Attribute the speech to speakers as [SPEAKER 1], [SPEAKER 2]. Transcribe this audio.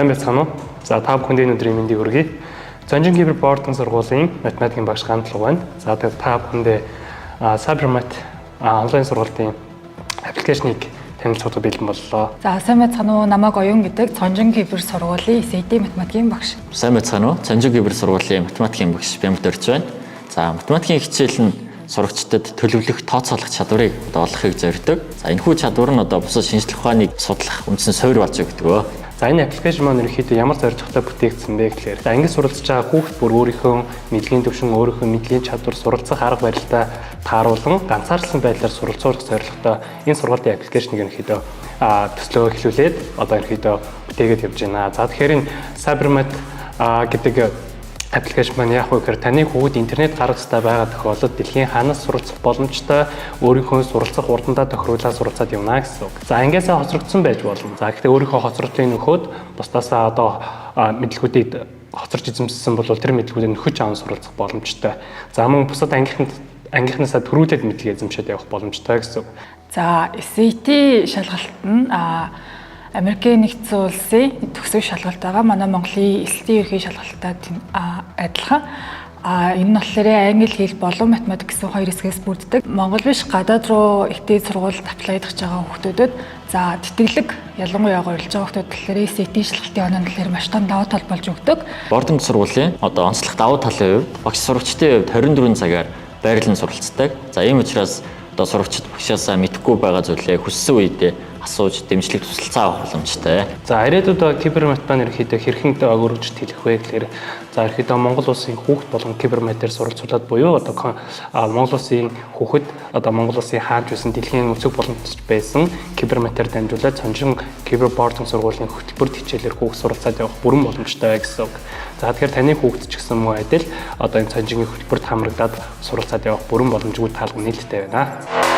[SPEAKER 1] сайн байцгаана уу? За та бүхэнд энэ өдрийн мэндийг хүргэе. Цонжин кибер боордын сургуулийн математикийн багш Гандлага байна. За тэгээд та бүхэндээ Cybermat онлайн сургуулийн аппликейшнийг танилцуулах бэлэн боллоо.
[SPEAKER 2] За сайн байцгаана уу? Намайг Оюун гэдэг Цонжин кибер сургуулийн SAT математикийн багш.
[SPEAKER 3] Сайн байцгаана уу? Цонжин кибер сургуулийн математикийн багш Бямд орж байна. За математикийн хичээл нь сурагчдад төлөвлөх, тооцоолох чадварыг олохыг зорддог. За энэхүү чадвар нь бусад шинжлэх ухааныг судлах үндсэн суурь болж өгдөг.
[SPEAKER 1] За энэ аппликейшн маань ерөнхийдөө ямар зорилготой бүтээгдсэн бэ гэхээр англи суралцж байгаа хүүхэд бүр өөрийнхөө мэдлэгийн төвшин, өөрийнхөө мэдлэгийн чадвар, суралцах арга барилтаа тааруулан ганцаардсан байдлаар суралцуулах зорилготой энэ сургуулийн аппликейшнийг ерөнхийдөө төслөө эхлүүлээд ерөнхийдөө бүтээгээд явж байна. За тэгэхээр энэ Cybermat гэдэг аппликейшн маань яг үгээр таны хүүхэд интернет гаргацтай байгаа тохиолдолд дэлхийн хаанаас суралцах боломжтой өөрийнхөө суралцах урдандаа тохируулаад суралцаад явна гэсэн үг. За ангиасаа хоцрогдсон байж болно. За гэхдээ өөрийнхөө хоцрогдлын нөхөд бусдаасаа мэдлэгүүдийг хоцорч эзэмссэн бол тэр мэдлэгүүдийг нөхөж аван суралцах боломжтой. За мөн бусад ангийнхнаасаа төрүүлээд мэдлэг эзэмшээд явах боломжтой гэсэн үг.
[SPEAKER 2] За SAT шалгалт нь Америкийн нэгдсэн улсын төгсөх шалгалт байгаа. Манай Монголын эсэлтийн ерхий шалгалтад адилхан. Энэ нь болохоор англи хэл болон математик гэсэн хоёр хэсгээс бүрддэг. Монгол биш гадаад руу их дээд сургуульд аплайдах байгаа хүүхдүүдэд за тэтгэлэг ялангуяа орилж байгаа хүүхдүүд болохоор SAT шалгалтын оноо нэлээр маш том давуу тал болж өгдөг.
[SPEAKER 3] Боординг сургуулийн онцлог давуу талын хувьд багш сурагчдын хувьд 24 цагаар байрлан суралцдаг. За ийм учраас сурагчид багшаасаа мэдэхгүй байгаа зүйлээ хүссэн үедээ асууж дэмжлэг тусалцаа авах боломжтой.
[SPEAKER 1] За ирээдүйд кибермат маань ерөнхийдөө хэрхэн өргөжт хэлэх вэ гэхээр за ерөнхийдөө Монгол улсын хүүхэд болон киберматээр суралцуулаад буюу Монгол улсын хүүхэд Монгол улсын хаанч байсан дэлхийн өсөг боломжтой байсан киберматээр дамжуулаад Цонжин кибер боординг сургуулийн хөтөлбөрт хичээлээр хүүхэд суралцаад явах бүрэн боломжтой гэсэн үг. За тэгэхээр таны хүүхэд ч гэсэн мөн адил энэ Цонжингийн хөтөлбөрт хамрагдаад суралцаад явах бүрэн боломжгүй таалга нээлттэй байна.